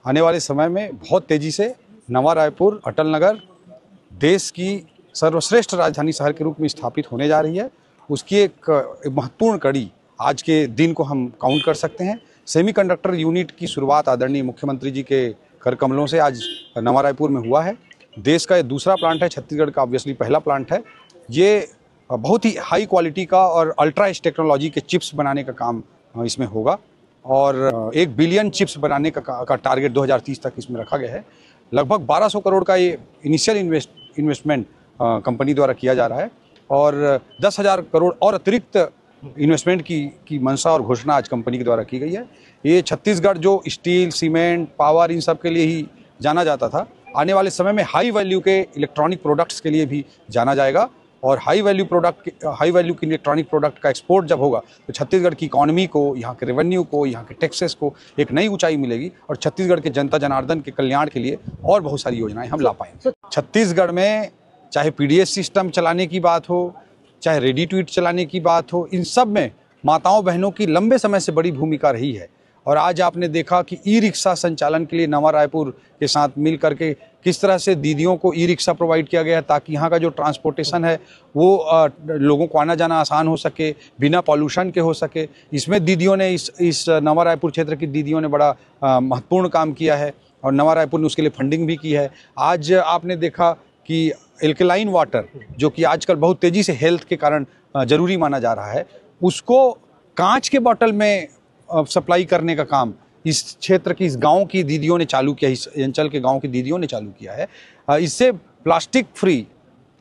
आने वाले समय में बहुत तेज़ी से नवा रायपुर, अटल नगर देश की सर्वश्रेष्ठ राजधानी शहर के रूप में स्थापित होने जा रही है। उसकी एक महत्वपूर्ण कड़ी आज के दिन को हम काउंट कर सकते हैं। सेमीकंडक्टर यूनिट की शुरुआत आदरणीय मुख्यमंत्री जी के कर कमलों से आज नवा रायपुर में हुआ है। देश का ये दूसरा प्लांट है, छत्तीसगढ़ का ऑब्वियसली पहला प्लांट है। ये बहुत ही हाई क्वालिटी का और अल्ट्रा एज टेक्नोलॉजी के चिप्स बनाने का काम इसमें होगा और 1 बिलियन चिप्स बनाने का टारगेट 2030 तक इसमें रखा गया है। लगभग 1200 करोड़ का ये इनिशियल इन्वेस्टमेंट कंपनी द्वारा किया जा रहा है और 10,000 करोड़ और अतिरिक्त इन्वेस्टमेंट की मंशा और घोषणा आज कंपनी के द्वारा की गई है। ये छत्तीसगढ़ जो स्टील, सीमेंट, पावर इन सब के लिए ही जाना जाता था, आने वाले समय में हाई वैल्यू के इलेक्ट्रॉनिक प्रोडक्ट्स के लिए भी जाना जाएगा और हाई वैल्यू के इलेक्ट्रॉनिक प्रोडक्ट का एक्सपोर्ट जब होगा तो छत्तीसगढ़ की इकॉनमी को, यहाँ के रेवेन्यू को, यहाँ के टैक्सेस को एक नई ऊंचाई मिलेगी और छत्तीसगढ़ के जनता जनार्दन के कल्याण के लिए और बहुत सारी योजनाएं हम ला पाएंगे। छत्तीसगढ़ में चाहे पीडीएस सिस्टम चलाने की बात हो, चाहे रेडी टू ईट चलाने की बात हो, इन सब में माताओं बहनों की लंबे समय से बड़ी भूमिका रही है। और आज आपने देखा कि ई रिक्शा संचालन के लिए नवा रायपुर के साथ मिल करके किस तरह से दीदियों को ई रिक्शा प्रोवाइड किया गया है ताकि यहाँ का जो ट्रांसपोर्टेशन है वो लोगों को आना जाना आसान हो सके, बिना पॉल्यूशन के हो सके। इसमें दीदियों ने इस नवा रायपुर क्षेत्र की दीदियों ने बड़ा महत्वपूर्ण काम किया है और नवा रायपुर ने उसके लिए फंडिंग भी की है। आज आपने देखा कि एल्कलाइन वाटर जो कि आजकल बहुत तेज़ी से हेल्थ के कारण ज़रूरी माना जा रहा है, उसको कांच के बॉटल में सप्लाई करने का काम इस क्षेत्र की, इस गांव की दीदियों ने चालू किया, इस अंचल के गांव की दीदियों ने चालू किया है। इससे प्लास्टिक फ्री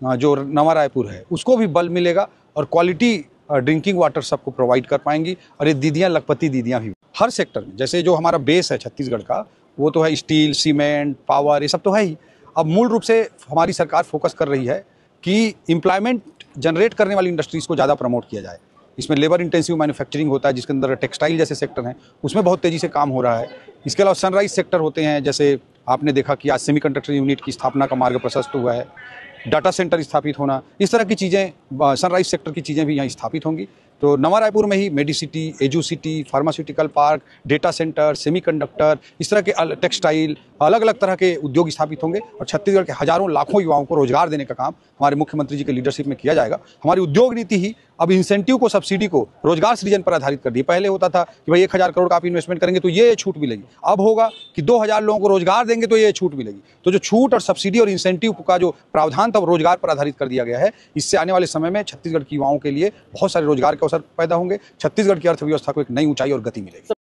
जो नवा रायपुर है उसको भी बल मिलेगा और क्वालिटी ड्रिंकिंग वाटर सबको प्रोवाइड कर पाएंगी। और ये दीदियाँ लखपति दीदियाँ भी हर सेक्टर में, जैसे जो हमारा बेस है छत्तीसगढ़ का वो तो है स्टील, सीमेंट, पावर, ये सब तो है ही। अब मूल रूप से हमारी सरकार फोकस कर रही है कि एम्प्लॉयमेंट जनरेट करने वाली इंडस्ट्रीज़ को ज़्यादा प्रमोट किया जाए। इसमें लेबर इंटेंसिव मैन्युफैक्चरिंग होता है जिसके अंदर टेक्सटाइल जैसे सेक्टर हैं, उसमें बहुत तेज़ी से काम हो रहा है। इसके अलावा सनराइज सेक्टर होते हैं, जैसे आपने देखा कि आज सेमीकंडक्टर यूनिट की स्थापना का मार्ग प्रशस्त हुआ है, डाटा सेंटर स्थापित होना, इस तरह की चीज़ें, सनराइज सेक्टर की चीज़ें भी यहाँ स्थापित होंगी। तो नवा रायपुर में ही medicity, educity, pharmaceutical park, data centre, semiconductor, इस तरह के टेक्सटाइल, अलग अलग तरह के उद्योग स्थापित होंगे और छत्तीसगढ़ के हजारों लाखों युवाओं को रोजगार देने का काम हमारे मुख्यमंत्री जी के लीडरशिप में किया जाएगा। हमारी उद्योग नीति ही अब इंसेंटिव को, सब्सिडी को रोजगार सृजन पर आधारित कर दी। पहले होता था कि भाई 1,000 करोड़ का आप इन्वेस्टमेंट करेंगे तो ये छूट मिलेगी, अब होगा कि 2,000 लोगों को रोजगार देंगे तो ये छूट मिलेगी। तो जो छूट और सब्सिडी और इंसेंटिव का जो प्रावधान था वो रोजगार पर आधारित कर दिया गया है। इससे आने वाले समय में छत्तीसगढ़ के युवाओं के लिए बहुत सारे रोजगार के अवसर पैदा होंगे, छत्तीसगढ़ की अर्थव्यवस्था को एक नई ऊंचाई और गति मिलेगी।